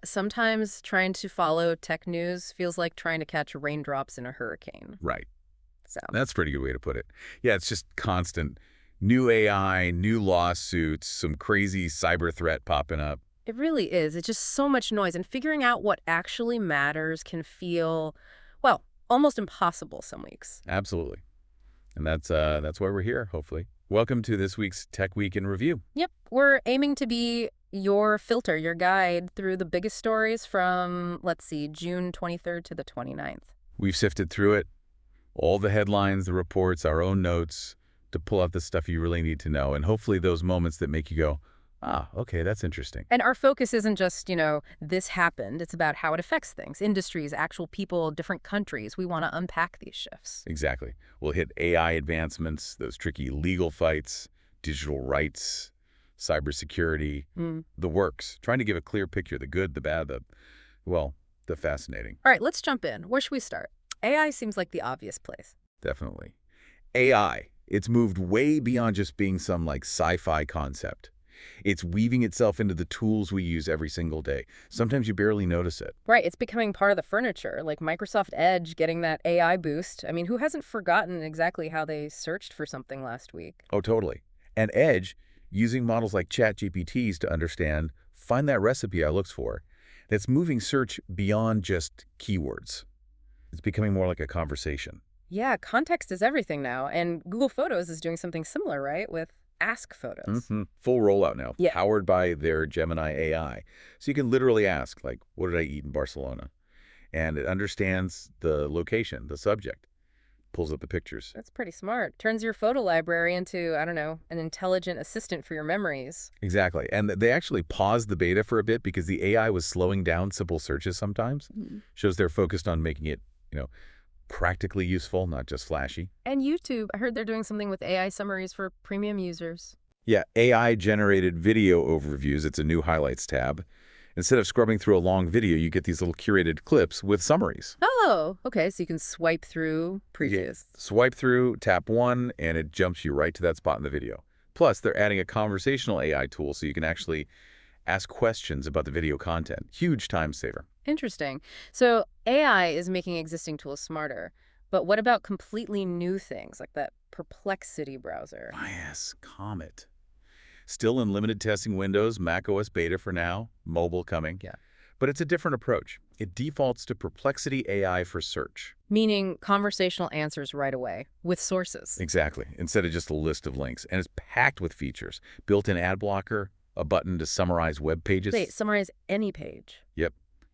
Sometimes trying to follow tech news feels like trying to catch raindrops in a hurricane. Right. So That's a pretty good way to put it. Yeah, it's just constant. New AI, new lawsuits, some crazy cyber threat popping up. it really is. It's just so much noise, and figuring out what actually matters can feel, well, almost impossible some weeks. Absolutely. And that's why we're here, hopefully. Welcome to this week's Tech Week in Review. Yep, we're aiming to be your filter, your guide through the biggest stories from, let's see, June 23rd to the 29th. We've sifted through it, all the headlines, the reports, our own notes, to pull out the stuff you really need to know, and hopefully those moments that make you go, ah, okay, that's interesting. And our focus isn't just, this happened. It's about how it affects things, industries, actual people, different countries. We want to unpack these shifts. Exactly. We'll hit AI advancements, those tricky legal fights, digital rights, cybersecurity, the works, trying to give a clear picture, the good, the bad, the fascinating. All right, let's jump in. Where should we start? AI seems like the obvious place. Definitely. AI, it's moved way beyond just being some sci-fi concept. It's weaving itself into the tools we use every single day. Sometimes you barely notice it. Right, it's becoming part of the furniture, like Microsoft Edge getting that AI boost. I mean, who hasn't forgotten exactly how they searched for something last week? Oh, totally. And Edge, using models like ChatGPTs to understand, find that recipe I looked for. That's moving search beyond just keywords. It's becoming more like a conversation. Yeah, context is everything now, and Google Photos is doing something similar, right, with Ask Photos. Full rollout now, Yeah. powered by their Gemini AI. So you can literally ask, what did I eat in Barcelona? And it understands the location, the subject, pulls up the pictures. That's pretty smart. Turns your photo library into, I don't know, an intelligent assistant for your memories. Exactly. And they actually paused the beta for a bit because the AI was slowing down simple searches sometimes. Shows they're focused on making it, practically useful, not just flashy. And YouTube, I heard they're doing something with AI summaries for premium users. Yeah, AI-generated video overviews. It's a new highlights tab. Instead of scrubbing through a long video, you get these little curated clips with summaries. Oh, okay, so you can swipe through previews. Swipe through, tap one, and it jumps you right to that spot in the video. Plus, they're adding a conversational AI tool so you can actually ask questions about the video content. Huge time saver. Interesting. So AI is making existing tools smarter, but what about completely new things like that Perplexity browser? Ah, yes, Comet. Still in limited testing windows, macOS beta for now, mobile coming. Yeah. But it's a different approach. It defaults to Perplexity AI for search. Meaning conversational answers right away, with sources. Exactly, instead of just a list of links. And it's packed with features. Built-in ad blocker, a button to summarize web pages. Wait, summarize any page. Yep.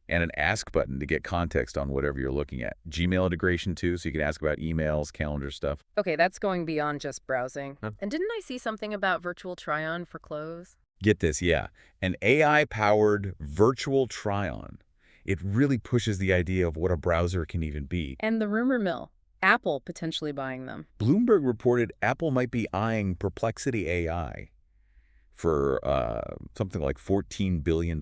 And an ask button to get context on whatever you're looking at. Gmail integration too, so you can ask about emails, calendar stuff. Okay, that's going beyond just browsing. Huh? And didn't I see something about virtual try-on for clothes? Get this, yeah. An AI-powered virtual try-on. It really pushes the idea of what a browser can even be. And the rumor mill, Apple potentially buying them. Bloomberg reported Apple might be eyeing Perplexity AI for something like $14 billion,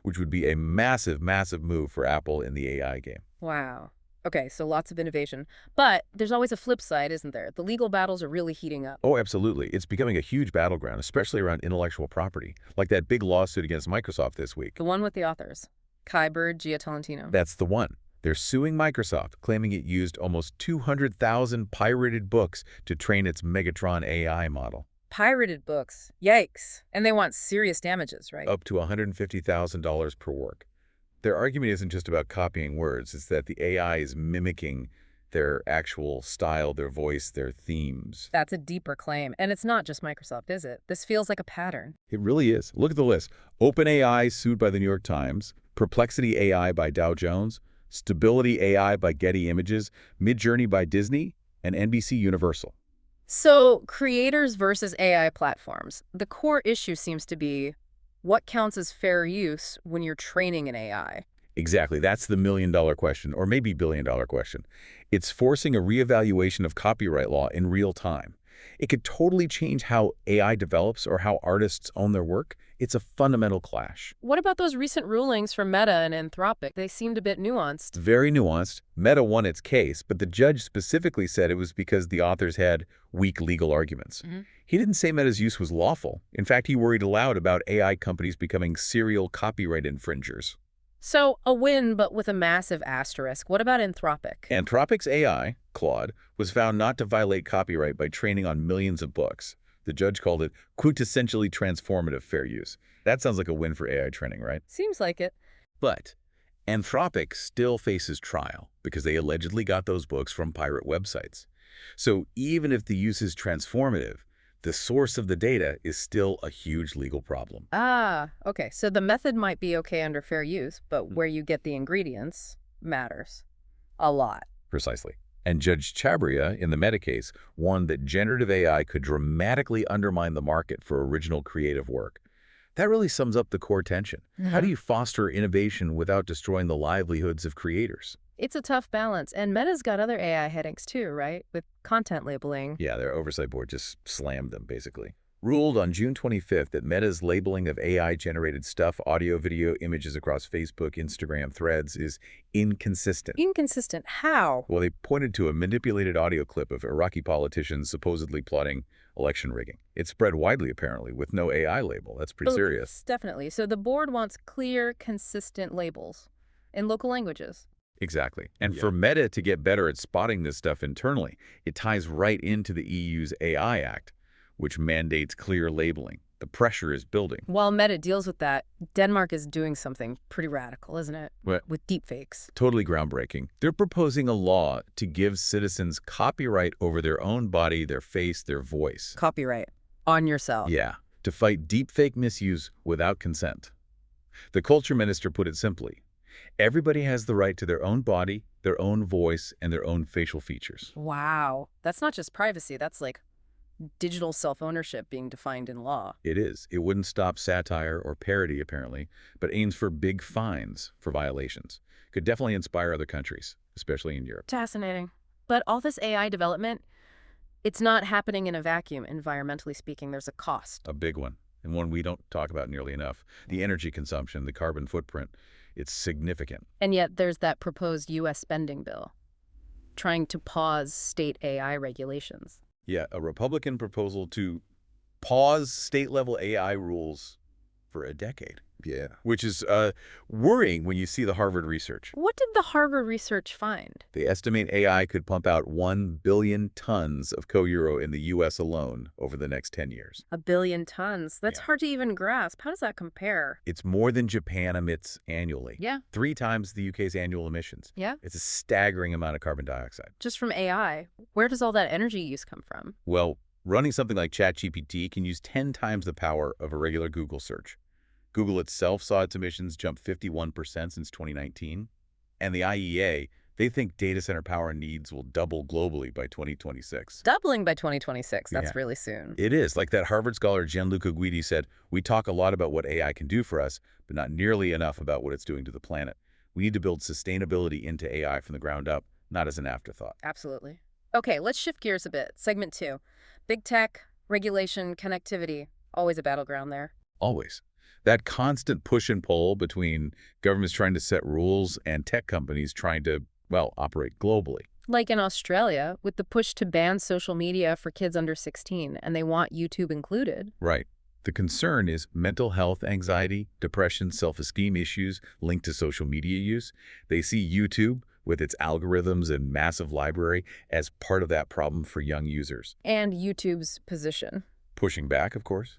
which would be a massive, massive move for Apple in the AI game. Wow. Okay, so lots of innovation. But there's always a flip side, isn't there? The legal battles are really heating up. Oh, absolutely. It's becoming a huge battleground, especially around intellectual property, like that big lawsuit against Microsoft this week. The one with the authors, Kyber, Gia Tolentino. That's the one. They're suing Microsoft, claiming it used almost 200,000 pirated books to train its Megatron AI model. Pirated books. Yikes. And they want serious damages, right? Up to $150,000 per work. Their argument isn't just about copying words, it's that the AI is mimicking their actual style, their voice, their themes. That's a deeper claim. And it's not just Microsoft, is it? This feels like a pattern. It really is. Look at the list. OpenAI sued by the New York Times, Perplexity AI by Dow Jones, Stability AI by Getty Images, Midjourney by Disney, and NBC Universal. So, creators versus AI platforms. The core issue seems to be what counts as fair use when you're training an AI? Exactly. That's the million-dollar question, or maybe billion-dollar question. It's forcing a reevaluation of copyright law in real time. It could totally change how AI develops or how artists own their work. It's a fundamental clash. What about those recent rulings from Meta and Anthropic? They seemed a bit nuanced. Very nuanced. Meta won its case, but the judge specifically said it was because the authors had weak legal arguments. He didn't say Meta's use was lawful. In fact, he worried aloud about AI companies becoming serial copyright infringers. So, a win, but with a massive asterisk. What about Anthropic? Anthropic's AI, Claude, was found not to violate copyright by training on millions of books. The judge called it quintessentially transformative fair use. That sounds like a win for AI training, right? Seems like it. But Anthropic still faces trial because they allegedly got those books from pirate websites. So even if the use is transformative, the source of the data is still a huge legal problem. Ah, okay. So the method might be okay under fair use, but where you get the ingredients matters a lot. Precisely. And Judge Chabria, in the Meta case, warned that generative AI could dramatically undermine the market for original creative work. That really sums up the core tension. How do you foster innovation without destroying the livelihoods of creators? It's a tough balance, and Meta's got other AI headaches too, right? With content labeling. Yeah, their oversight board just slammed them, basically. Ruled on June 25th that Meta's labeling of AI-generated stuff, audio, video, images across Facebook, Instagram, Threads is inconsistent. Inconsistent? How? Well, they pointed to a manipulated audio clip of Iraqi politicians supposedly plotting election rigging. It spread widely, apparently, with no AI label. That's pretty serious. Definitely. So the board wants clear, consistent labels in local languages. Exactly. And for Meta to get better at spotting this stuff internally, it ties right into the EU's AI Act, which mandates clear labeling. The pressure is building. While Meta deals with that, Denmark is doing something pretty radical, isn't it? What? With deepfakes. Totally groundbreaking. They're proposing a law to give citizens copyright over their own body, their face, their voice. Copyright on yourself. Yeah, to fight deepfake misuse without consent. The culture minister put it simply: everybody has the right to their own body, their own voice, and their own facial features. Wow. That's not just privacy. That's like digital self-ownership being defined in law. It is. It wouldn't stop satire or parody, apparently, but aims for big fines for violations. Could definitely inspire other countries, especially in Europe. Fascinating. But all this AI development, it's not happening in a vacuum. Environmentally speaking, there's a cost. A big one, and one we don't talk about nearly enough. The energy consumption, the carbon footprint, it's significant. And yet there's that proposed U.S. spending bill trying to pause state AI regulations. Yeah, a Republican proposal to pause state-level AI rules for a decade. Yeah. Which is worrying when you see the Harvard research. What did the Harvard research find? They estimate AI could pump out 1 billion tons of co-euro in the U.S. alone over the next 10 years. 1 billion tons. That's hard to even grasp. How does that compare? It's more than Japan emits annually. Yeah. 3 times the UK's annual emissions. Yeah. It's a staggering amount of carbon dioxide. Just from AI. Where does all that energy use come from? Well, running something like ChatGPT can use 10 times the power of a regular Google search. Google itself saw its emissions jump 51% since 2019. And the IEA, they think data center power needs will double globally by 2026. Doubling by 2026. That's really soon. It is. Like that Harvard scholar Gianluca Guidi said, we talk a lot about what AI can do for us, but not nearly enough about what it's doing to the planet. We need to build sustainability into AI from the ground up, not as an afterthought. Absolutely. Okay, let's shift gears a bit. Segment 2. Big tech, regulation, connectivity. Always a battleground there. Always. That constant push and pull between governments trying to set rules and tech companies trying to, well, operate globally. Like in Australia, with the push to ban social media for kids under 16, and they want YouTube included. Right. The concern is mental health anxiety, depression, self-esteem issues linked to social media use. They see YouTube, with its algorithms and massive library, as part of that problem for young users. And YouTube's position. Pushing back, of course.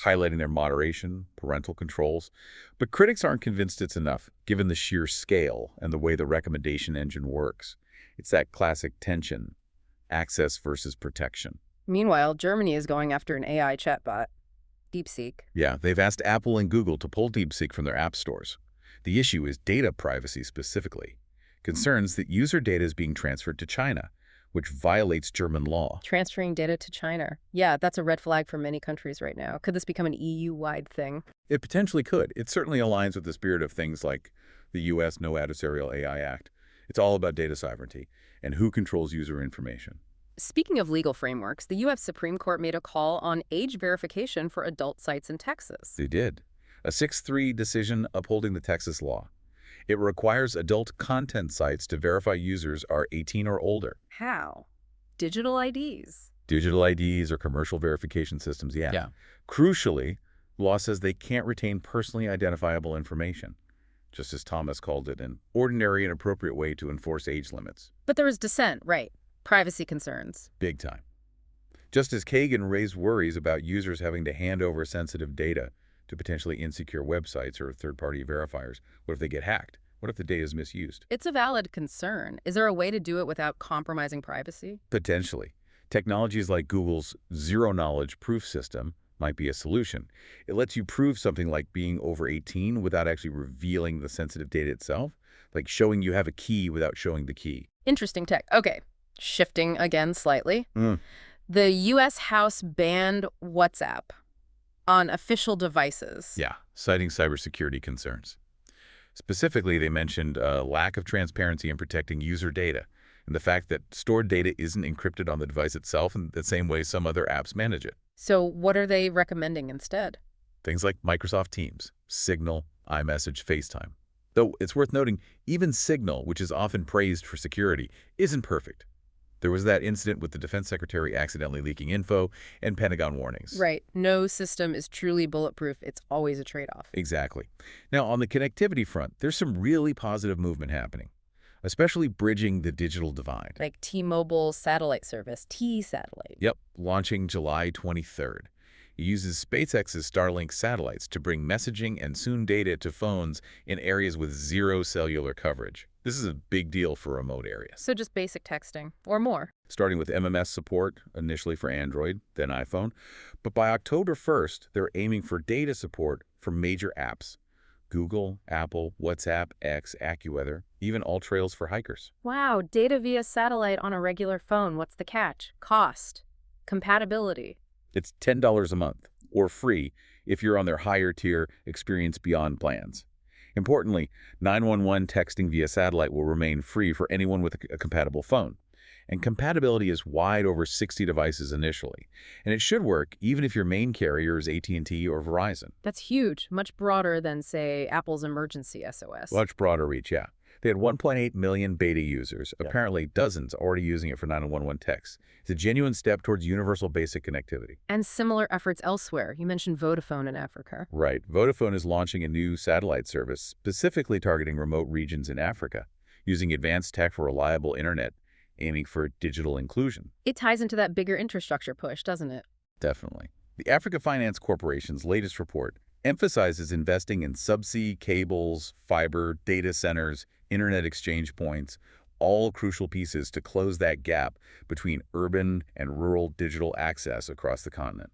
Highlighting their moderation, parental controls. But critics aren't convinced it's enough, given the sheer scale and the way the recommendation engine works. It's that classic tension, access versus protection. Meanwhile, Germany is going after an AI chatbot, DeepSeek. Yeah, they've asked Apple and Google to pull DeepSeek from their app stores. The issue is data privacy specifically. Concerns that user data is being transferred to China, which violates German law. Transferring data to China. Yeah, that's a red flag for many countries right now. Could this become an EU-wide thing? It potentially could. It certainly aligns with the spirit of things like the U.S. No Adversarial AI Act. It's all about data sovereignty and who controls user information. Speaking of legal frameworks, the U.S. Supreme Court made a call on age verification for adult sites in Texas. They did. A 6-3 decision upholding the Texas law. It requires adult content sites to verify users are 18 or older. How? Digital IDs. Digital IDs or commercial verification systems, yeah. Yeah. Crucially, law says they can't retain personally identifiable information, just as Thomas called it, an ordinary and appropriate way to enforce age limits. But there was dissent, right? Privacy concerns. Big time. Justice Kagan raised worries about users having to hand over sensitive data to potentially insecure websites or third-party verifiers. What if they get hacked? What if the data is misused? It's a valid concern. Is there a way to do it without compromising privacy? Potentially. Technologies like Google's zero-knowledge proof system might be a solution. It lets you prove something like being over 18 without actually revealing the sensitive data itself, like showing you have a key without showing the key. Interesting tech. Okay, shifting again slightly. The U.S. House banned WhatsApp on official devices. Yeah, citing cybersecurity concerns. Specifically, they mentioned a lack of transparency in protecting user data and the fact that stored data isn't encrypted on the device itself in the same way some other apps manage it. So what are they recommending instead? Things like Microsoft Teams, Signal, iMessage, FaceTime. Though it's worth noting, even Signal, which is often praised for security, isn't perfect. There was that incident with the defense secretary accidentally leaking info and Pentagon warnings. Right. No system is truly bulletproof. It's always a trade-off. Exactly. Now, on the connectivity front, there's some really positive movement happening, especially bridging the digital divide. Like T-Mobile satellite service, T-Satellite. Yep, launching July 23rd. It uses SpaceX's Starlink satellites to bring messaging and soon data to phones in areas with zero cellular coverage. This is a big deal for remote areas. So just basic texting, or more. Starting with MMS support, initially for Android, then iPhone. But by October 1st, they're aiming for data support for major apps. Google, Apple, WhatsApp, X, AccuWeather, even AllTrails for hikers. Wow, data via satellite on a regular phone. What's the catch? Cost. Compatibility. It's $10 a month, or free, if you're on their higher tier Experience Beyond plans. Importantly, 911 texting via satellite will remain free for anyone with a compatible phone. And compatibility is wide over 60 devices initially. And it should work even if your main carrier is AT&T or Verizon. That's huge, much broader than, say, Apple's emergency SOS. Much broader reach, yeah. They had 1.8 million beta users, apparently dozens already using it for 911 texts. It's a genuine step towards universal basic connectivity. And similar efforts elsewhere. You mentioned Vodafone in Africa. Right. Vodafone is launching a new satellite service specifically targeting remote regions in Africa, using advanced tech for reliable internet, aiming for digital inclusion. It ties into that bigger infrastructure push, doesn't it? Definitely. The Africa Finance Corporation's latest report emphasizes investing in subsea cables, fiber, data centers, internet exchange points, all crucial pieces to close that gap between urban and rural digital access across the continent.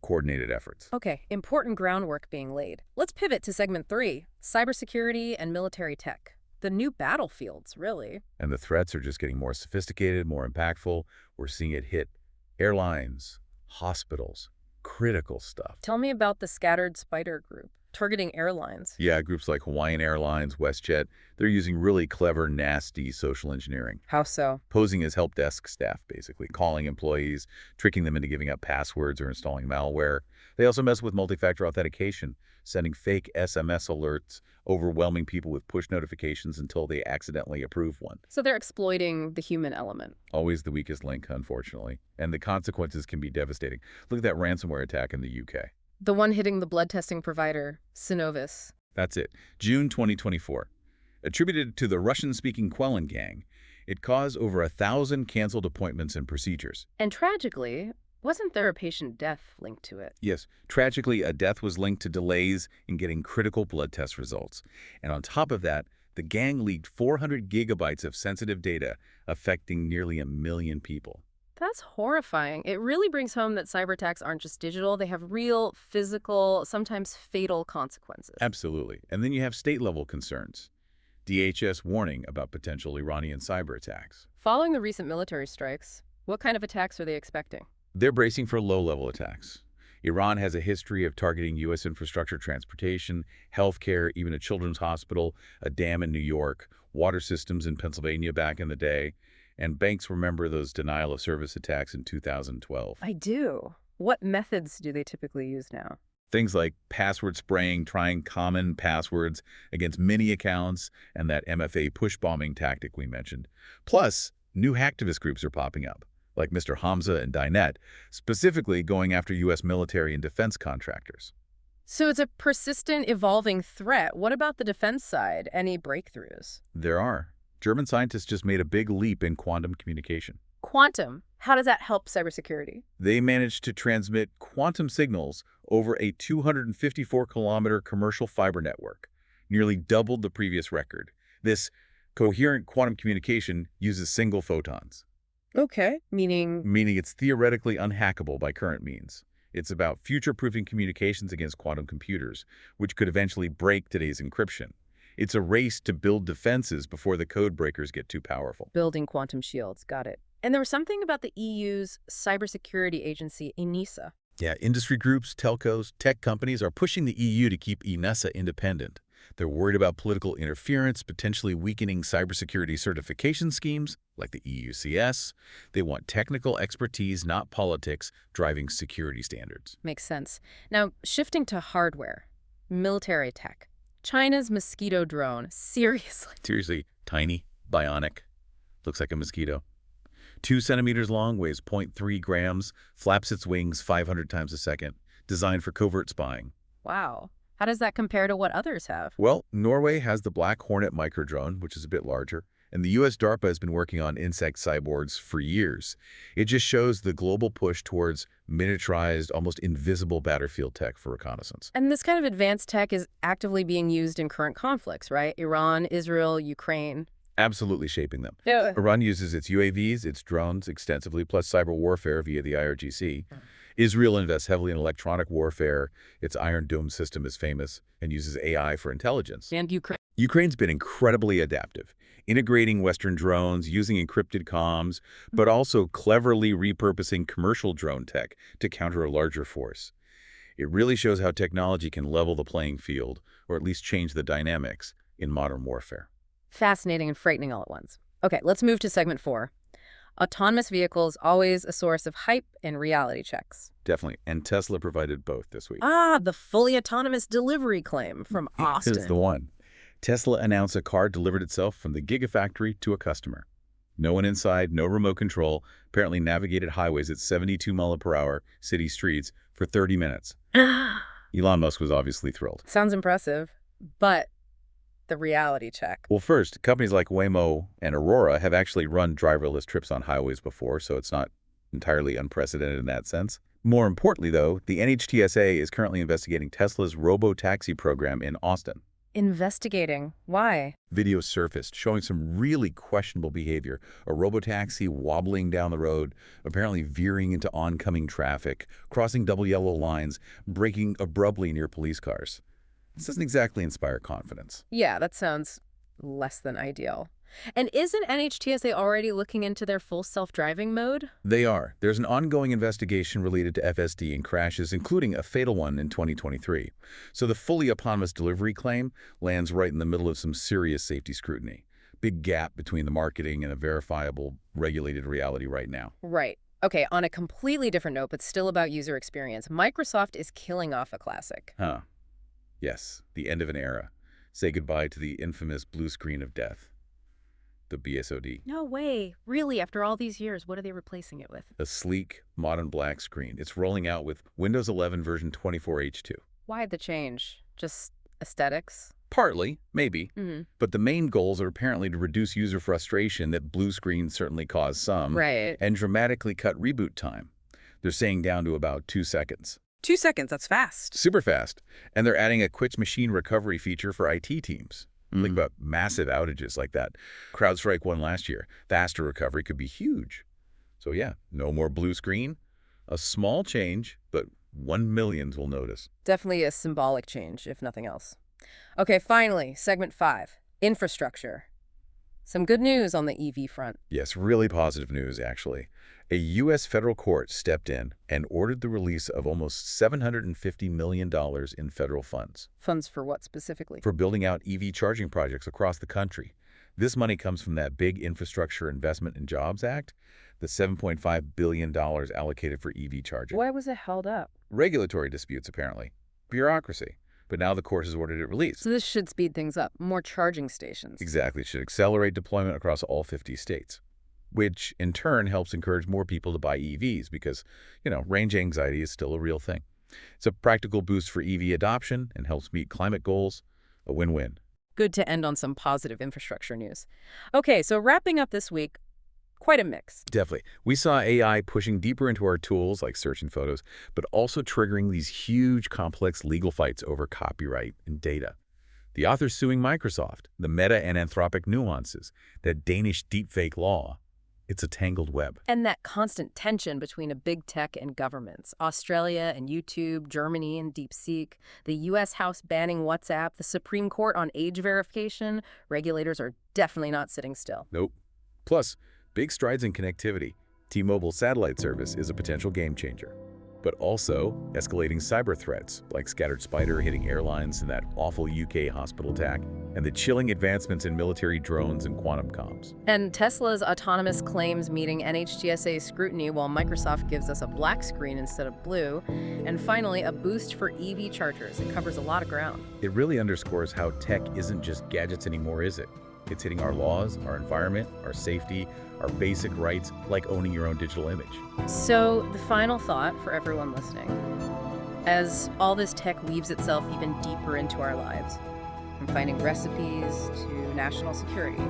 Coordinated efforts. Okay, important groundwork being laid. Let's pivot to segment 3, cybersecurity and military tech. The new battlefields, really. And the threats are just getting more sophisticated, more impactful. We're seeing it hit airlines, hospitals, critical stuff. Tell me about the Scattered Spider group, targeting airlines. Yeah, groups like Hawaiian Airlines, WestJet, they're using really clever, nasty social engineering. How so? Posing as help desk staff, basically, calling employees, tricking them into giving up passwords or installing malware. They also mess with multi-factor authentication, sending fake SMS alerts, overwhelming people with push notifications until they accidentally approve one. So they're exploiting the human element. Always the weakest link, unfortunately. And the consequences can be devastating. Look at that ransomware attack in the UK. The one hitting the blood testing provider, Synovis. That's it. June 2024. Attributed to the Russian-speaking Quellen gang, it caused over 1,000 canceled appointments and procedures. And tragically, wasn't there a patient death linked to it? Yes, tragically, a death was linked to delays in getting critical blood test results. And on top of that, the gang leaked 400 gigabytes of sensitive data affecting nearly 1 million people. That's horrifying. It really brings home that cyber attacks aren't just digital. They have real, physical, sometimes fatal consequences. Absolutely. And then you have state-level concerns. DHS warning about potential Iranian cyber attacks. Following the recent military strikes, what kind of attacks are they expecting? They're bracing for low-level attacks. Iran has a history of targeting U.S. infrastructure, transportation, healthcare, even a children's hospital, a dam in New York, water systems in Pennsylvania back in the day. And banks remember those denial of service attacks in 2012. I do. What methods do they typically use now? Things like password spraying, trying common passwords against many accounts, and that MFA push bombing tactic we mentioned. Plus, new hacktivist groups are popping up, like Mr. Hamza and Dinet, specifically going after U.S. military and defense contractors. So it's a persistent, evolving threat. What about the defense side? Any breakthroughs? There are. German scientists just made a big leap in quantum communication. Quantum. How does that help cybersecurity? They managed to transmit quantum signals over a 254-kilometer commercial fiber network, nearly doubled the previous record. This coherent quantum communication uses single photons, Okay. Meaning? meaning it's theoretically unhackable by current means. It's about future-proofing communications against quantum computers, which could eventually break today's encryption. It's a race to build defenses before the code breakers get too powerful. Building quantum shields. Got it. And there was something about the EU's cybersecurity agency, ENISA. Yeah, industry groups, telcos, tech companies are pushing the EU to keep ENISA independent. They're worried about political interference, potentially weakening cybersecurity certification schemes like the EUCS. They want technical expertise, not politics, driving security standards. Makes sense. Now, shifting to hardware, military tech. China's mosquito drone. Seriously. Seriously, tiny, bionic, looks like a mosquito. 2 centimeters long, weighs 0.3 grams, flaps its wings 500 times a second, designed for covert spying. Wow. How does that compare to what others have? Well, Norway has the Black Hornet microdrone, which is a bit larger, and the U.S. DARPA has been working on insect cyborgs for years. It just shows the global push towards miniaturized, almost invisible battlefield tech for reconnaissance. And this kind of advanced tech is actively being used in current conflicts, right? Iran, Israel, Ukraine. Absolutely shaping them. Yeah. Iran uses its UAVs, its drones extensively, plus cyber warfare via the IRGC. Israel invests heavily in electronic warfare. Its Iron Dome system is famous and uses AI for intelligence. And Ukraine. Ukraine's been incredibly adaptive, integrating Western drones, using encrypted comms, but also cleverly repurposing commercial drone tech to counter a larger force. It really shows how technology can level the playing field, or at least change the dynamics, in modern warfare. Fascinating and frightening all at once. Okay, let's move to segment 4. Autonomous vehicles, always a source of hype and reality checks. Definitely. And Tesla provided both this week. Ah, the fully autonomous delivery claim from Austin. Here's the one. Tesla announced a car delivered itself from the Gigafactory to a customer. No one inside, no remote control, apparently navigated highways at 72 miles per hour, city streets, for 30 minutes. Elon Musk was obviously thrilled. Sounds impressive, but the reality check. Well, first, companies like Waymo and Aurora have actually run driverless trips on highways before, so it's not entirely unprecedented in that sense. More importantly, though, the NHTSA is currently investigating Tesla's robo-taxi program in Austin. Investigating. Why? Video surfaced showing some really questionable behavior. A robotaxi wobbling down the road, apparently veering into oncoming traffic, crossing double yellow lines, braking abruptly near police cars. This doesn't exactly inspire confidence. Yeah, that sounds less than ideal. And isn't NHTSA already looking into their full self-driving mode? They are. There's an ongoing investigation related to FSD and crashes, including a fatal one in 2023. So the fully autonomous delivery claim lands right in the middle of some serious safety scrutiny. Big gap between the marketing and a verifiable, regulated reality right now. Right. Okay, on a completely different note, but still about user experience, Microsoft is killing off a classic. Huh. Yes, the end of an era. Say goodbye to the infamous blue screen of death. The BSOD. No way. Really, after all these years, what are they replacing it with? A sleek, modern black screen. It's rolling out with Windows 11 version 24H2. Why the change? Just aesthetics? Partly, maybe. Mm-hmm. But the main goals are apparently to reduce user frustration that blue screens certainly cause some. Right. And dramatically cut reboot time. They're saying down to about 2 seconds. 2 seconds, that's fast. Super fast. And they're adding a quick machine recovery feature for IT teams. Think about massive outages like that CrowdStrike one last year. Faster recovery could be huge. So yeah, no more blue screen. A small change, but 1 millions will notice. Definitely a symbolic change, if nothing else. Okay, finally, segment 5, infrastructure. Some good news on the EV front. Yes, really positive news, actually. A U.S. federal court stepped in and ordered the release of almost $750 million in federal funds. Funds for what specifically? For building out EV charging projects across the country. This money comes from that big Infrastructure Investment and Jobs Act, the $7.5 billion allocated for EV charging. Why was it held up? Regulatory disputes, apparently. Bureaucracy. But now the court has ordered it released. So this should speed things up. More charging stations. Exactly. It should accelerate deployment across all 50 states, which in turn helps encourage more people to buy EVs because, range anxiety is still a real thing. It's a practical boost for EV adoption and helps meet climate goals. A win-win. Good to end on some positive infrastructure news. Okay, so wrapping up this week, quite a mix. Definitely. We saw AI pushing deeper into our tools like searching photos, but also triggering these huge, complex legal fights over copyright and data. The authors suing Microsoft, the Meta and Anthropic nuances, that Danish deepfake law. It's a tangled web. And that constant tension between a big tech and governments. Australia and YouTube, Germany and DeepSeek, the U.S. House banning WhatsApp, the Supreme Court on age verification. Regulators are definitely not sitting still. Nope. Plus, big strides in connectivity. T-Mobile satellite service is a potential game changer. But also escalating cyber threats like Scattered Spider hitting airlines and that awful UK hospital attack, and the chilling advancements in military drones and quantum comms. And Tesla's autonomous claims meeting NHTSA scrutiny while Microsoft gives us a black screen instead of blue. And finally, a boost for EV chargers. It covers a lot of ground. It really underscores how tech isn't just gadgets anymore, is it? It's hitting our laws, our environment, our safety, our basic rights, like owning your own digital image. So the final thought for everyone listening, as all this tech weaves itself even deeper into our lives, from finding recipes to national security,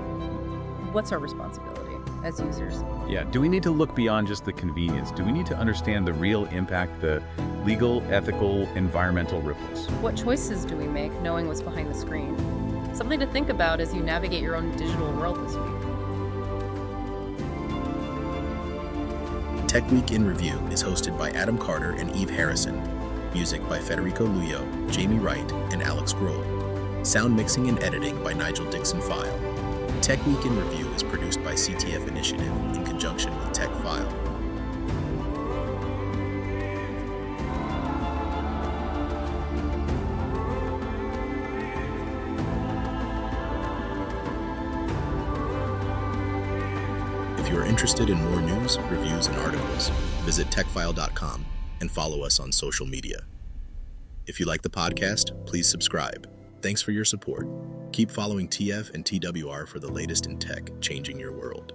what's our responsibility as users? Yeah, do we need to look beyond just the convenience? Do we need to understand the real impact, the legal, ethical, environmental ripples? What choices do we make knowing what's behind the screen? Something to think about as you navigate your own digital world this week. Tech Week in Review is hosted by Adam Carter and Eve Harrison. Music by Federico Luyo, Jamie Wright, and Alex Grohl. Sound mixing and editing by Nigel Dixon-File. Tech Week in Review is produced by CTF Initiative in conjunction with TechFyle. If you are interested in more news, reviews, and articles, visit techfile.com and follow us on social media. If you like the podcast, please subscribe. Thanks for your support. Keep following TF and TWR for the latest in tech changing your world.